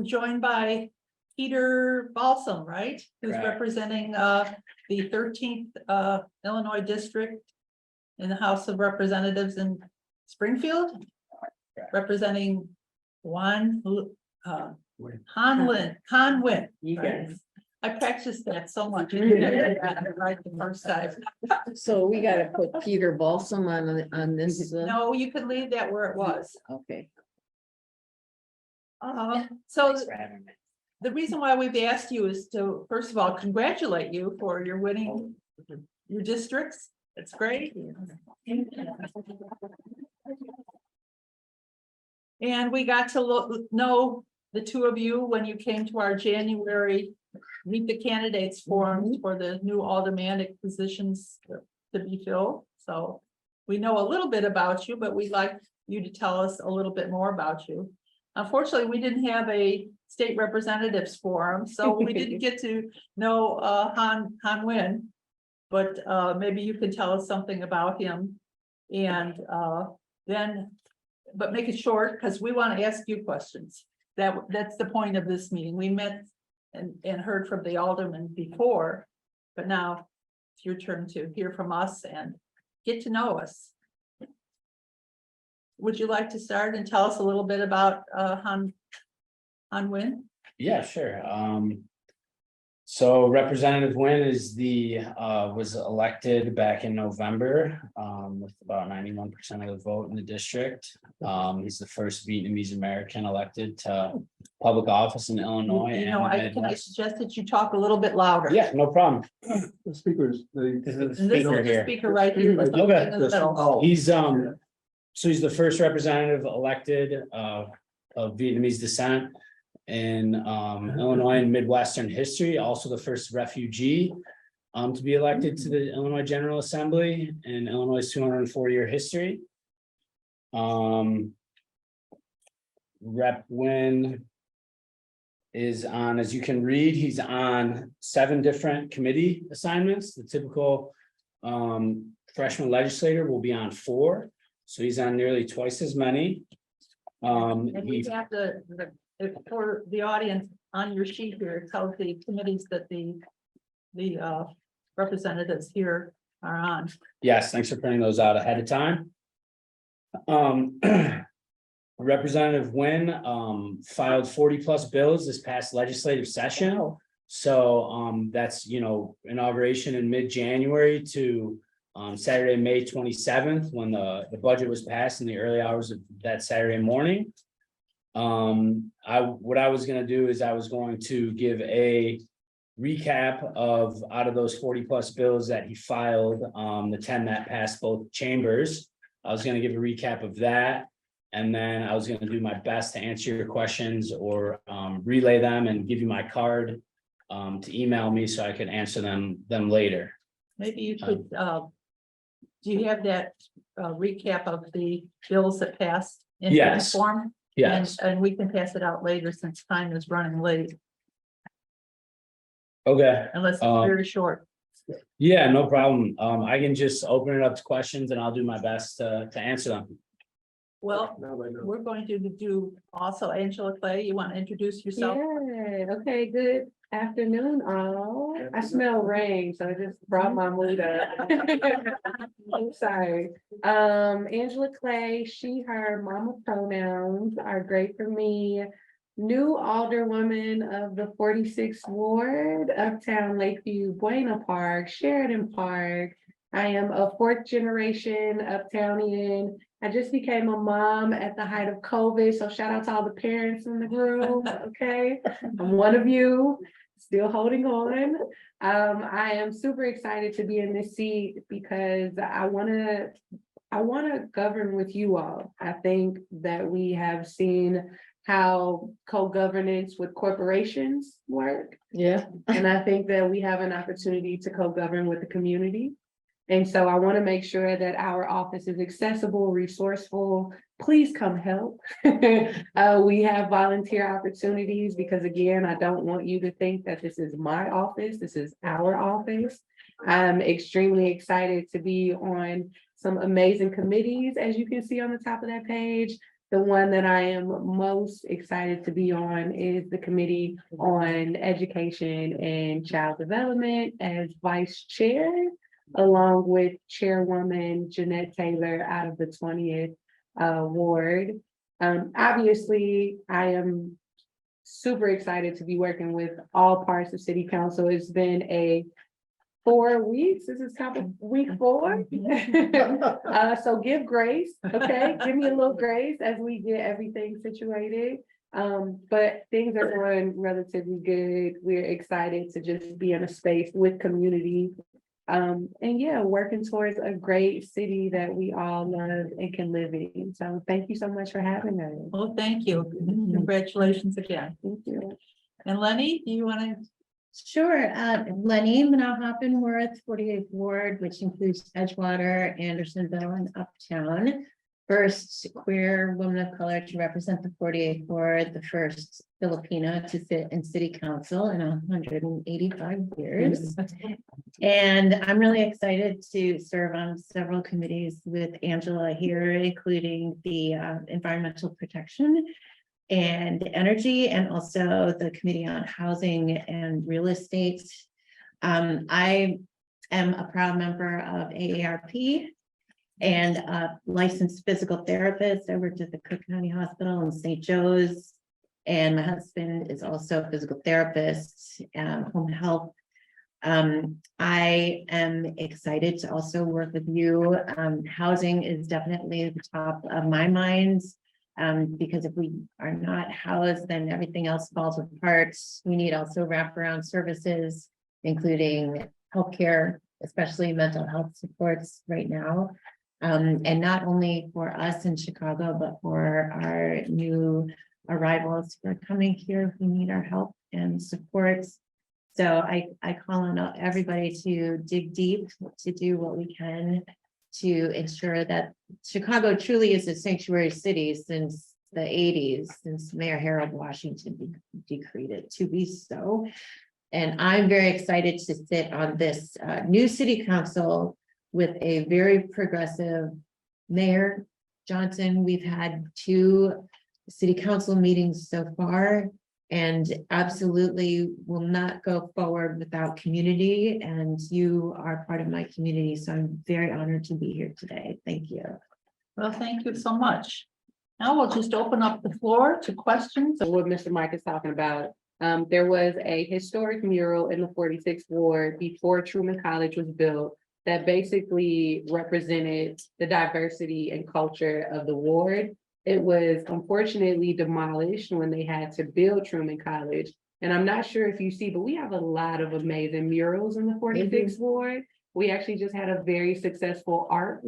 we're joined by Peter Balsam, right? Who's Correct. representing the 13th Illinois District in the House of Representatives in Springfield. Correct. Representing Huynh. Yes. I practiced that so much. I got it right the first time. So we gotta put Peter Balsam on this. No, you could leave that where it was. Okay. So the reason why we've asked you is to, first of all, congratulate you for your winning your districts. It's great. And we got to know the two of you when you came to our January Meet the Candidates forums for the new aldermanic positions to be filled. So we know a little bit about you, but we'd like you to tell us a little bit more about you. Unfortunately, we didn't have a state representatives forum, so we didn't get to know Han Huynh. But maybe you can tell us something about him. And then, but make it short because we want to ask you questions. That's the point of this meeting. We met and heard from the alderman before, but now it's your turn to hear from us and get to know us. Would you like to start and tell us a little bit about Han Huynh? Yeah, sure. So Representative Huynh is was elected back in November with about 91% of the vote in the district. He's the first Vietnamese American elected to public office in Illinois. You know, and can I suggest that you talk a little bit louder? Yeah, no problem. The speakers, This is And the this is speaker the here. speaker right here. Okay. In the middle. He's so he's the first representative elected of Vietnamese descent in Illinois and Midwestern history, also the first refugee to be elected to the Illinois General Assembly in Illinois' 204-year history. Rep. Huynh is on, as you can read, he's on 7 different committee assignments. The typical freshman legislator will be on 4. So he's on nearly twice as many. And we have for the audience on your sheet here, it tells the committees that the representatives here are on. Yes, thanks for printing those out ahead of time. Representative Huynh filed 40+ bills this past legislative session. So that's, inauguration in mid-January to Saturday, May 27th, when the budget was passed in the early hours of that Saturday morning. What I was going to do is I was going to give a recap of out of those 40+ bills that he filed, the 10 that passed both chambers. I was going to give a recap of that, and then I was going to do my best to answer your questions or relay them and give you my card to email me so I could answer them later. Maybe you could, do you have that recap of the bills that passed in Yes. form? Yes. And we can pass it out later since time is running late, Okay. unless it's very short. Yeah, no problem. I can just open it up to questions and I'll do my best to answer them. Well, we're going to do also Angela Clay. You want to introduce yourself? Yeah, okay, good afternoon, all. I smell rain, so I just brought my mood up. I'm sorry. Angela Clay, she, her, mama pronouns are great for me. New alderwoman of the 46th Ward, Uptown, Lakeview, Buena Park, Sheridan Park. I am a 4th generation Uptownian. I just became a mom at the height of COVID, so shout out to all the parents in the room, okay? I'm one of you, still holding on. I am super excited to be in this seat because I wanna govern with you all. I think that we have seen how co-governance with corporations work. Yeah. And I think that we have an opportunity to co-govern with the community. And so I want to make sure that our office is accessible, resourceful. Please come help. We have volunteer opportunities because, again, I don't want you to think that this is my office. This is our office. I'm extremely excited to be on some amazing committees, as you can see on the top of that page. The one that I am most excited to be on is the Committee on Education and Child Development as Vice Chair, along with Chairwoman Jeanette Taylor out of the 20th Ward. Obviously, I am super excited to be working with all parts of City Council. It's been a 4 weeks. This is top of week 4. So give grace, okay? Give me a little grace as we get everything situated. But things are going relatively good. We're excited to just be in a space with community. And yeah, working towards a great city that we all love and can live in. So thank you so much for having us. Well, thank you. Congratulations again. Thank you. And Leni, do you want to? Sure, Leni Manaa-Hoppenworth, 48th Ward, which includes Edgewater, Andersonville, and Uptown. First queer woman of color to represent the 48th Ward, the first Filipino to sit in city council in 185 years. And I'm really excited to serve on several committees with Angela here, including the environmental protection and energy, and also the Committee on Housing and Real Estate. I am a proud member of AARP and a licensed physical therapist. I worked at the Cook County Hospital in St. Joe's, and my husband is also a physical therapist, home health. I am excited to also work with you. Housing is definitely at the top of my mind. Because if we are not housed, then everything else falls apart. We need also wraparound services, including healthcare, especially mental health supports right now. And not only for us in Chicago, but for our new arrivals who are coming here who need our help and support. So I call on everybody to dig deep, to do what we can to ensure that Chicago truly is a sanctuary city since the 80s, since Mayor Harold Washington decreed it to be so. And I'm very excited to sit on this new city council with a very progressive Mayor Johnson. We've had 2 city council meetings so far, and absolutely will not go forward without community. And you are part of my community. So I'm very honored to be here today. Thank you. Well, thank you so much. Now we'll just open up the floor to questions. So what Mr. Mike is talking about, there was a historic mural in the 46th Ward before Truman College was built that basically represented the diversity and culture of the ward. It was unfortunately demolished when they had to build Truman College. And I'm not sure if you see, but we have a lot of amazing murals in the 46th Ward. We actually just had a very successful art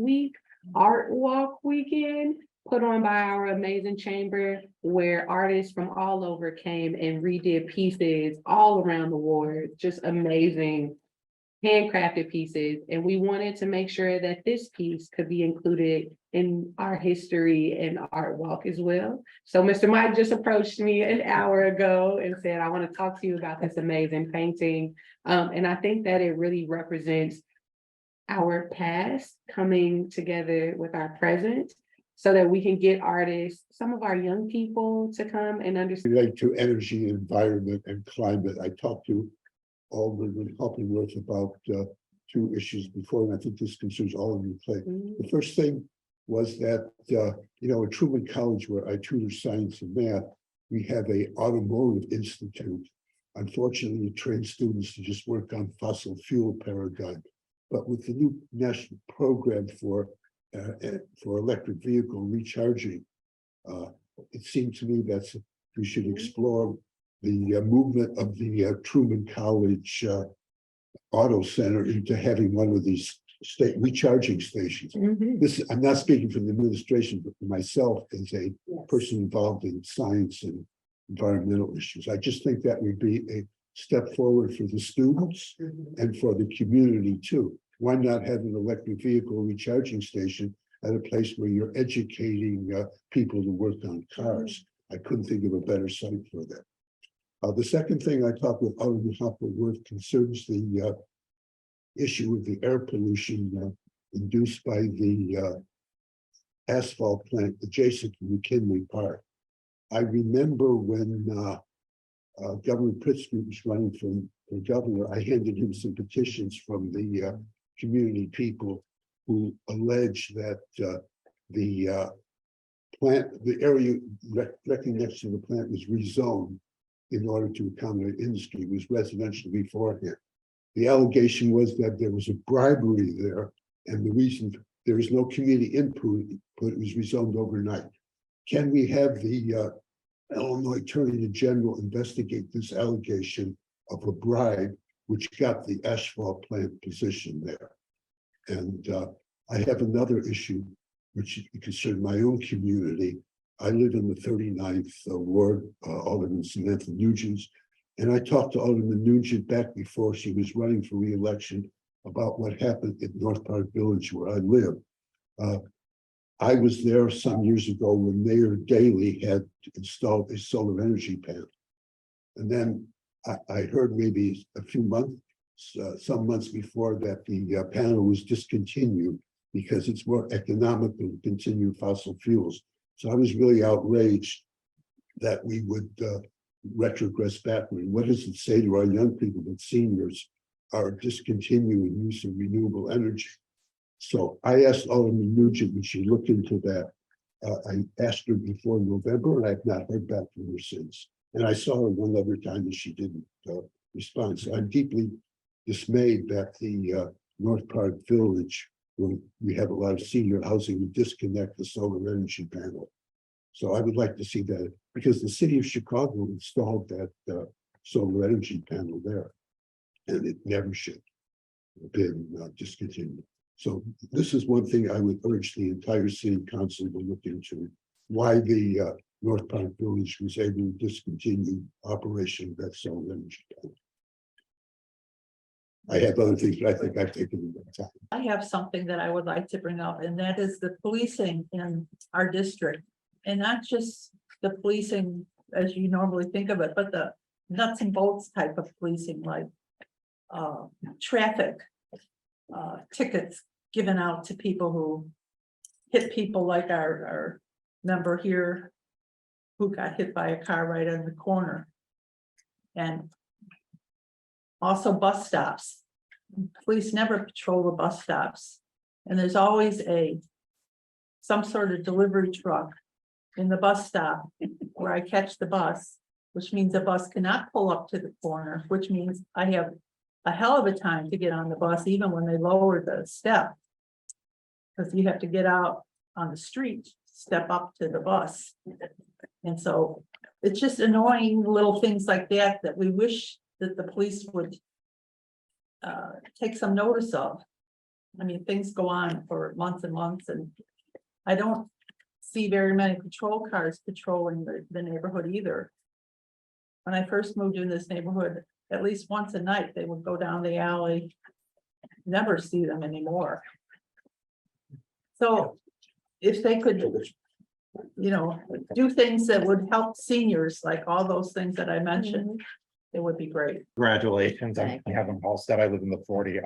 walk weekend put on by our amazing chamber, where artists from all over came and redid pieces all around the ward, just amazing handcrafted pieces. And we wanted to make sure that this piece could be included in our history and art walk as well. So Mr. Mike just approached me an hour ago and said, I want to talk to you about this amazing painting. And I think that it really represents our past coming together with our present, so that we can get artists, some of our young people, to come and understand. Relate to energy, environment, and climate. I talked to Alderman Hoppenworth about 2 issues before, and I think this concerns all of you. The first thing was that, at Truman College, where I tutor science and math, we have a automotive institute. Unfortunately, it trains students to just work on fossil fuel paradigm. But with the new national program for electric vehicle recharging, it seemed to me that we should explore the movement of the Truman College Auto Center into having one of these state recharging stations. I'm not speaking for the administration, but for myself as a person involved in science and environmental issues. I just think that would be a step forward for the students and for the community too. Why not have an electric vehicle recharging station at a place where you're educating people to work on cars? I couldn't think of a better site for that. The second thing I talked with Alderman Hoppenworth concerns the issue of the air pollution induced by the asphalt plant adjacent to McKinley Park. I remember when Governor Pritzker was running for governor, I handed him some petitions from the community people who alleged that the area directly next to the plant was rezoned in order to accommodate industry. It was residential beforehand. The allegation was that there was a bribery there, and the reason there was no community input, it was rezoned overnight. Can we have the Illinois Attorney General investigate this allegation of a bribe which got the asphalt plant position there? And I have another issue which concerns my own community. I live in the 39th Ward, Alderman Samantha Nugent's, and I talked to Alderman Nugent back before she was running for re-election about what happened at North Park Village where I live. I was there some years ago when Mayor Daley had installed a solar energy panel. And then I heard maybe a few months, some months before that the panel was discontinued because it's more economical to continue fossil fuels. So I was really outraged that we would retrogress backward. What does it say to our young people that seniors are discontinuing use of renewable energy? So I asked Alderman Nugent when she looked into that. I asked her before November, and I've not heard back from her since. And I saw her one other time and she didn't respond. So I'm deeply dismayed that the North Park Village, where we have a lot of senior housing, would disconnect the solar energy panel. So I would like to see that, because the city of Chicago installed that solar energy panel there, and it never should have been discontinued. So this is one thing I would urge the entire city council to look into, why the North Park Village was able to discontinue operation of that solar energy panel. I have other things, but I think I've taken enough time. I have something that I would like to bring up, and that is the policing in our district. And not just the policing as you normally think of it, but the nuts and bolts type of policing, like traffic tickets given out to people who hit people, like our member here who got hit by a car right in the corner. And also bus stops. Police never patrol the bus stops. And there's always some sort of delivery truck in the bus stop where I catch the bus, which means the bus cannot pull up to the corner, which means I have a hell of a time to get on the bus, even when they lower the step. Because you have to get out on the street, step up to the bus. And so it's just annoying little things like that that we wish that the police would take some notice of. I mean, things go on for months and months, and I don't see very many patrol cars patrolling the neighborhood either. When I first moved in this neighborhood, at least once a night, they would go down the alley. Never see them anymore. So if they could, do things that would help seniors, like all those things that I mentioned, it would be great. Congratulations. I have them all set. I live in the 40,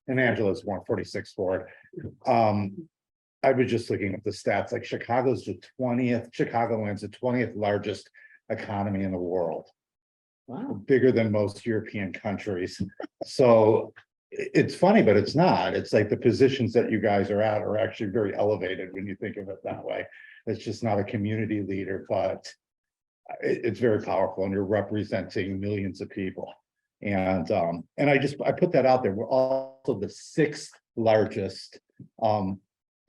and Angela's 146 Ward. I was just looking at the stats, like Chicagoland's the 20th largest economy in the world. Wow. Bigger than most European countries. So it's funny, but it's not. It's like the positions that you guys are at are actually very elevated when you think of it that way. It's just not a community leader, but it's very powerful, and you're representing millions of people. And I put that out there. We're also the 6th largest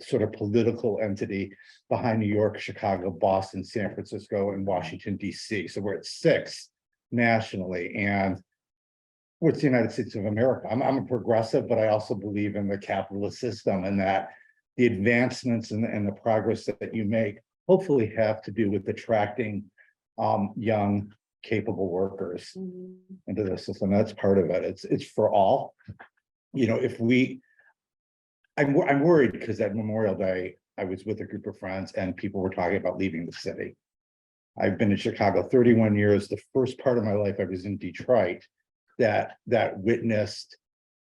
sort of political entity behind New York, Chicago, Boston, San Francisco, and Washington, DC. So we're at 6 nationally, and we're the United States of America. I'm a progressive, but I also believe in the capitalist system, and that the advancements and the progress that you make hopefully have to do with attracting young, capable workers into the system. That's part of it. It's for all. I'm worried because at Memorial Day, I was with a group of friends and people were talking about leaving the city. I've been in Chicago 31 years. The first part of my life, I was in Detroit, that witnessed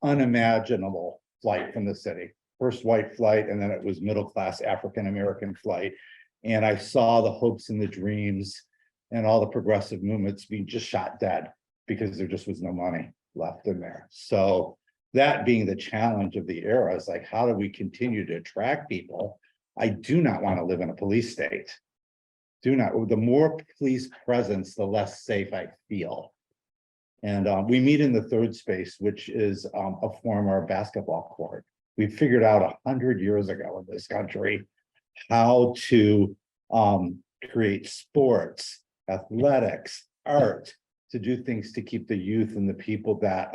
unimaginable flight from the city. first white flight, and then it was middle-class African-American flight. And I saw the hopes and the dreams and all the progressive movements being just shot dead because there just was no money left in there. So that being the challenge of the era is like, how do we continue to attract people? I do not want to live in a police state. The more police presence, the less safe I feel. And we meet in the third space, which is a former basketball court. We figured out 100 years ago in this country how to create sports, athletics, art, to do things to keep the youth and the people that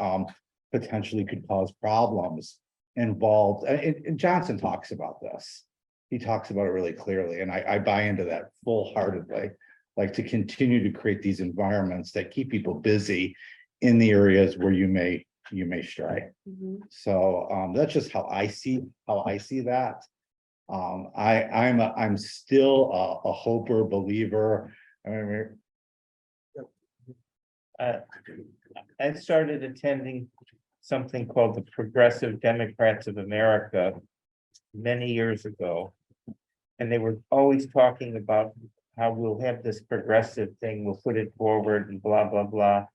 potentially could cause problems involved. And Johnson talks about this. He talks about it really clearly, and I buy into that full-heartedly. Like, to continue to create these environments that keep people busy in the areas where you may stray. So that's just how I see that. I'm still a hoper, believer. I mean, I started attending something called the Progressive Democrats of America many years ago. And they were always talking about how we'll have this progressive thing, we'll put it forward and blah, blah, blah.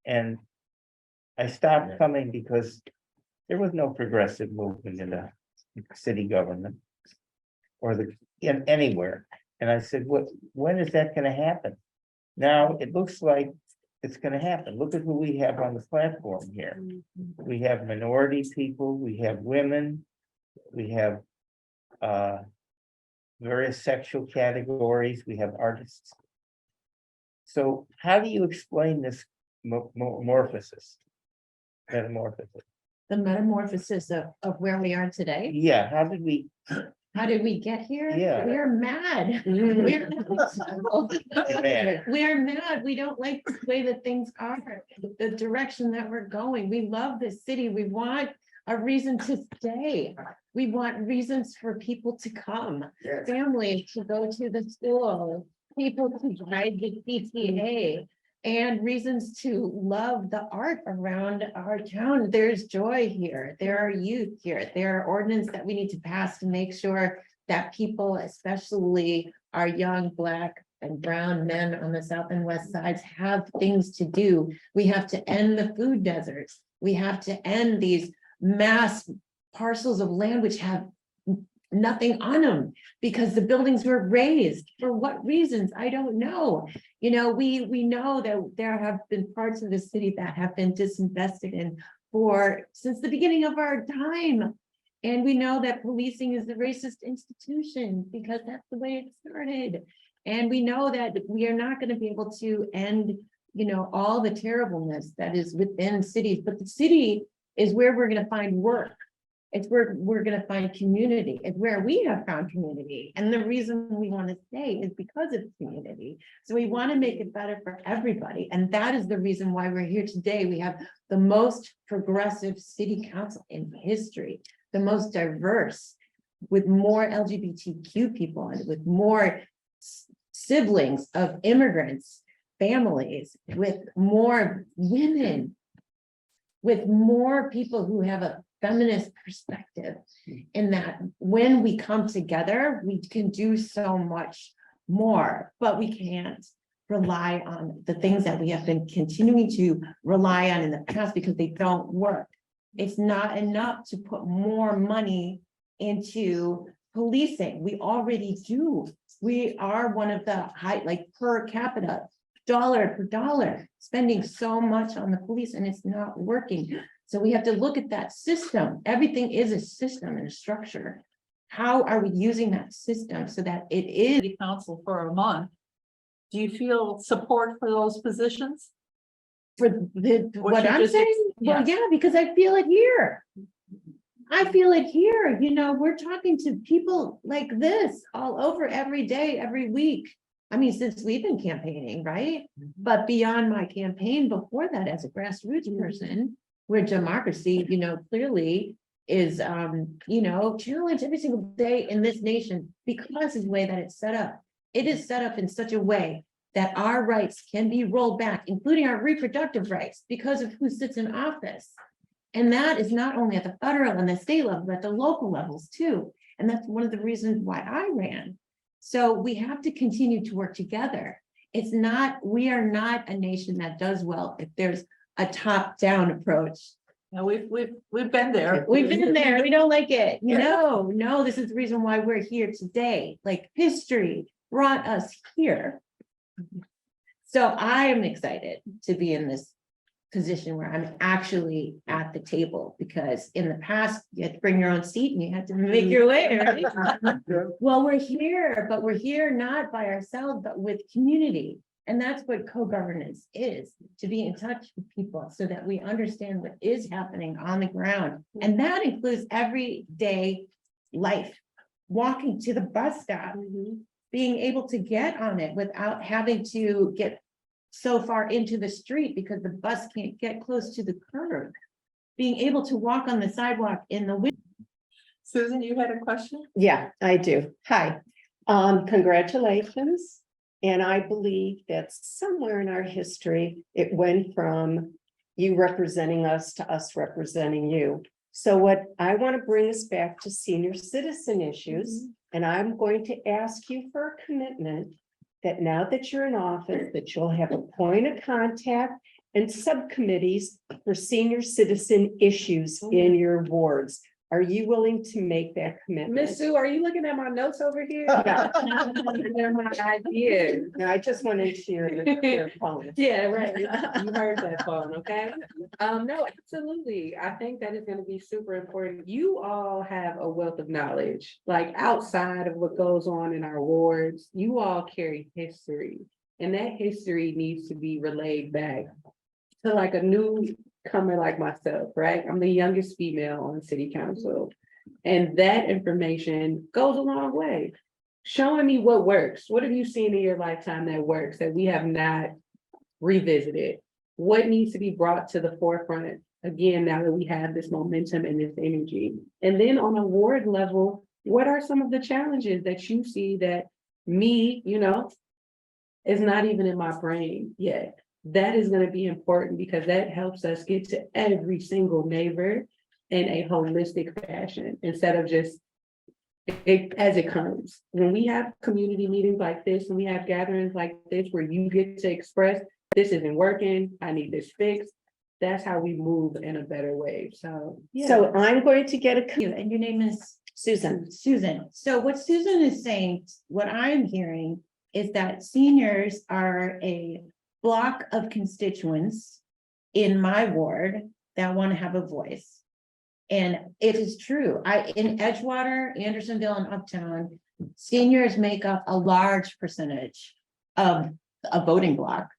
And I stopped coming because there was no progressive movement in the city government or anywhere. And I said, when is that gonna happen? Now it looks like it's gonna happen. Look at who we have on the platform here. We have minority people, we have women, we have various sexual categories, we have artists. So how do you explain this metamorphosis? The metamorphosis of where we are today. Yeah, how did we get here? Yeah. We're mad. You're mad. We're mad. We don't like the way that things are, the direction that we're going. We love this city. We want a reason to stay. We want reasons for people to come, families to go to the school, people to ride the PTA, and reasons to love the art around our town. There's joy here. There are youth here. There are ordinances that we need to pass to make sure that people, especially our young Black and brown men on the south and west sides, have things to do. We have to end the food deserts. We have to end these mass parcels of land which have nothing on them because the buildings were raised. For what reasons? I don't know. You know, we know that there have been parts of the city that have been disinvested in since the beginning of our time. And we know that policing is a racist institution because that's the way it started. And we know that we are not going to be able to end, you know, all the terribleness that is within cities, but the city is where we're going to find work. It's where we're going to find community. It's where we have found community. And the reason we want to stay is because of community. So we want to make it better for everybody. And that is the reason why we're here today. We have the most progressive city council in history, the most diverse, with more LGBTQ people and with more siblings of immigrants, families, with more women, with more people who have a feminist perspective, in that when we come together, we can do so much more, but we can't rely on the things that we have been continuing to rely on in the past because they don't work. It's not enough to put more money into policing. We already do. We are one of the high, like per capita, dollar per dollar, spending so much on the police, and it's not working. So we have to look at that system. Everything is a system and a structure. How are we using that system so that it is? City council for a month. Do you feel support for those positions? For what you I'm just saying? yeah. Well, yeah, because I feel it here. I feel it here. You know, we're talking to people like this all over every day, every week. I mean, since we've been campaigning, right? But beyond my campaign before that, as a grassroots person, where democracy, you know, clearly is, you know, challenged every single day in this nation because of the way that it's set up. It is set up in such a way that our rights can be rolled back, including our reproductive rights, because of who sits in office. And that is not only at the federal and the state level, but at the local levels too. And that's one of the reasons why I ran. So we have to continue to work together. It's not, we are not a nation that does well if there's a top-down approach. Now, we've been there. We've been there, we don't like it. No, this is the reason why we're here today. Like history brought us here. So I am excited to be in this position where I'm actually at the table, because in the past, you had to bring your own seat and you had to make your way, right? Well, we're here, but we're here not by ourselves, but with community. And that's what co-governance is, to be in touch with people so that we understand what is happening on the ground. And that includes everyday life, walking to the bus stop, being able to get on it without having to get so far into the street because the bus can't get close to the curb. Being able to walk on the sidewalk in the winter. Susan, you had a question? Yeah, I do. Hi. Congratulations. And I believe that somewhere in our history, it went from you representing us to us representing you. So what I want to bring us back to senior citizen issues, and I'm going to ask you for a commitment that now that you're in office, that you'll have a point of contact and subcommittees for senior citizen issues in your wards. Are you willing to make that commitment? Miss Sue, are you looking at my notes over here? They're my ideas. No, I just wanted to share your phone. Yeah, right. You heard that phone, okay? No, absolutely. I think that is gonna be super important. You all have a wealth of knowledge, like outside of what goes on in our wards, you all carry history. And that history needs to be relayed back to like a newcomer like myself, right? I'm the youngest female on city council. And that information goes a long way. Showing me what works. What have you seen in your lifetime that works that we have not revisited? What needs to be brought to the forefront again, now that we have this momentum and this energy? And then on a ward level, what are some of the challenges that you see that me, is not even in my brain yet? That is going to be important because that helps us get to every single neighbor in a holistic fashion instead of just as it comes. When we have community meetings like this and we have gatherings like this where you get to express, this isn't working, I need this fixed. That's how we move in a better way. So, yeah. So I'm going to get And your name is Susan. Susan. So what Susan is saying, what I'm hearing is that seniors are a block of constituents in my ward that want to have a voice. And it is true. In Edgewater, Andersonville, and Uptown, seniors make up a large percentage of a voting block.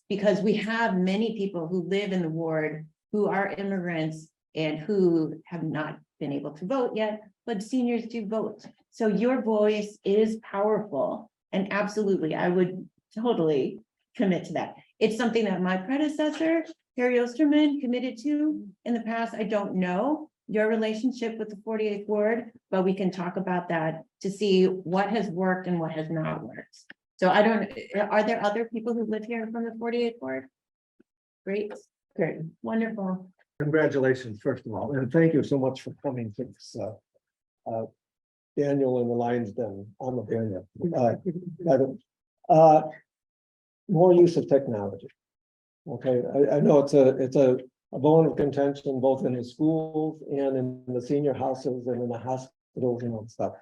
Because we have many people who live in the ward who are immigrants and who have not been able to vote yet, but seniors do vote. So your voice is powerful, and absolutely, I would totally commit to that. It's something that my predecessor, Harry Osterman, committed to in the past. I don't know your relationship with the 48th ward, but we can talk about that to see what has worked and what has not worked. So are there other people who live here from the 48th ward? Great, wonderful. Congratulations, first of all, and thank you so much for coming to this. Daniel and the Lions Den, I'm a Daniel. More use of technology. Okay, I know it's a bone of contention both in the schools and in the senior houses and in the hospitals and all stuff.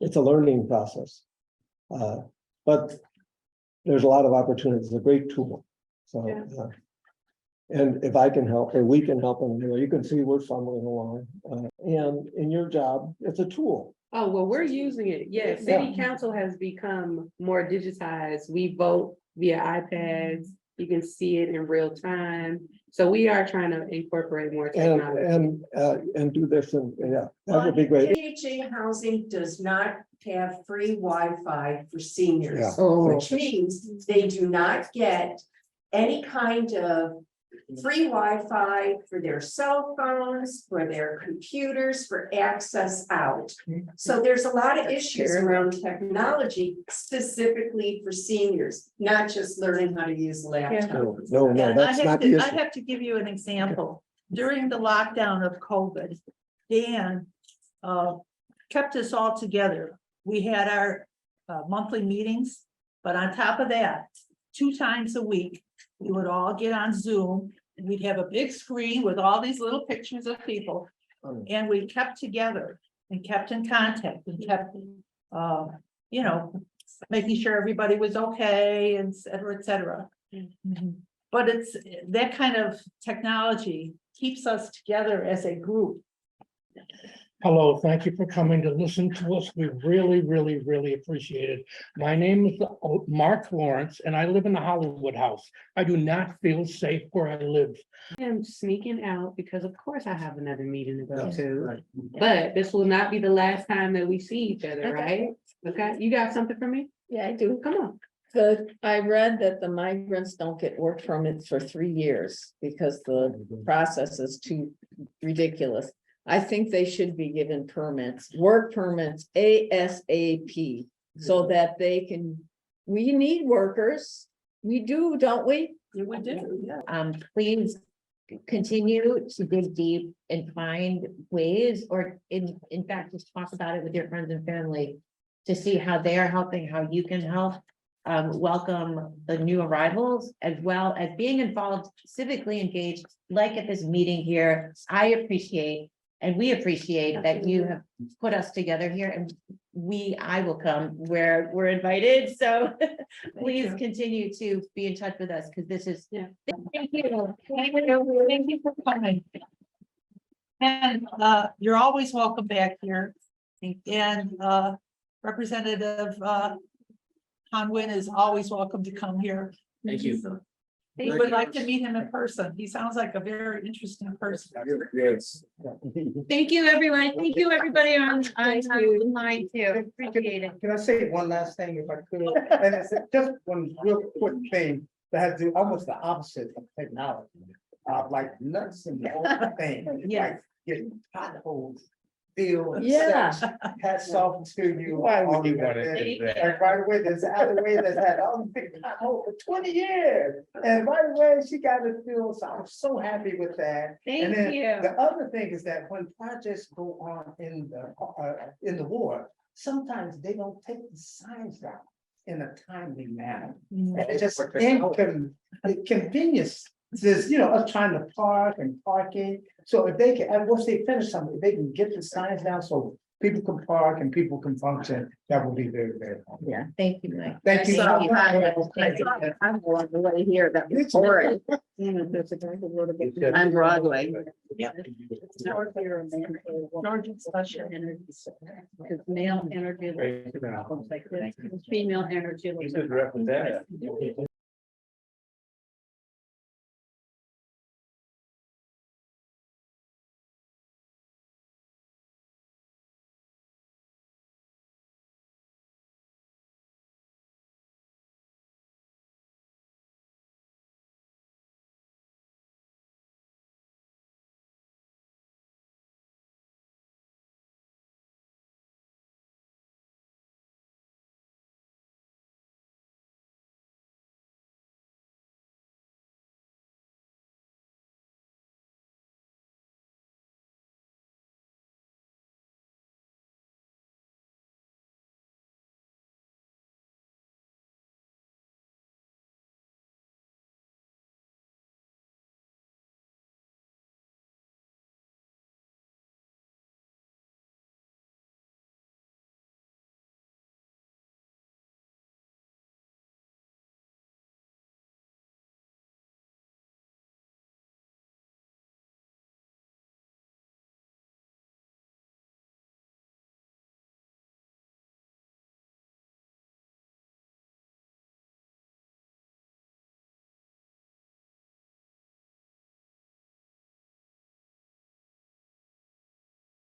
It's a learning process. But there's a lot of opportunities. It's a great tool. So, and if I can help, or we can help them, you can see we're fumbling along. And in your job, it's a tool. Oh, well, we're using it. Yes, city council has become more digitized. We vote via iPads. You can see it in real time. So we are trying to incorporate more technology. And do this, and that would be great. AHA housing does not have free Wi-Fi for seniors, Yeah. Oh, which means they do not get any kind of free Wi-Fi for their cell phones, for their computers, for access out. So there's a lot of issues around technology specifically for seniors, not just learning how to use a laptop. No, And I that's have not the to, I issue. have to give you an example. During the lockdown of COVID, Dan kept us all together. We had our monthly meetings, but on top of that, 2 times a week, we would all get on Zoom. And we'd have a big screen with all these little pictures of people, and we kept together and kept in contact and kept, you know, making sure everybody was okay, and et cetera. But it's that kind of technology keeps us together as a group. Hello, thank you for coming to listen to us. We really, really, really appreciate it. My name is Mark Lawrence, and I live in the Hollywood house. I do not feel safe where I live. I'm sneaking out because of course I have another meeting to go Yes, to, right. but this will not be the last time that we see each other, right? Okay, you got something for me? Yeah, I do. Come on. I read that the migrants don't get work permits for 3 years because the process is too ridiculous. I think they should be given permits, work permits ASAP, so that they can, we need workers. We do, don't we? Yeah, we do, yeah. Please continue to dig deep and find ways, or in fact, just talk about it with your friends and family to see how they are helping, how you can help. Welcome the new arrivals, as well as being involved, civically engaged, like at this meeting here. I appreciate, and we appreciate that you have put us together here, and I will come where we're invited, so please you. continue to be in touch with us, because this is. Yeah. Thank you. Thank you for coming. And you're always welcome back here. And Representative Hoan Huynh is always welcome to come here. Thank you. We would like to meet him in person. He sounds like a very interesting person. Yes. Thank you, everyone. Thank you, everybody online too. Appreciate it. Can I say one last thing if I could? And it's just one real quick thing that has to do almost the opposite of technology. Like nuts and the whole thing. Yeah. Like getting potholes, fields. Yeah. Hats off to you. Why would you want to And do that? right away, there's an alleyway that's had all the big potholes for 20 years. And right away, she got it filled. So I'm so happy with that. And Thank then you. the other thing is that when projects go on in the ward, sometimes they don't take the signs down in a timely manner. And it's just inconvenience. There's, us trying to park and parking. So if they can, and once they finish something, if they can get the signs down so people can park and people can function, that would be very, very helpful. Yeah, thank you, Mike. Thank you. Thank you. Thank you. I'm going the way here, that was boring. I'm Broadway. Georgia's special. Because male energy looks like this, female energy looks like.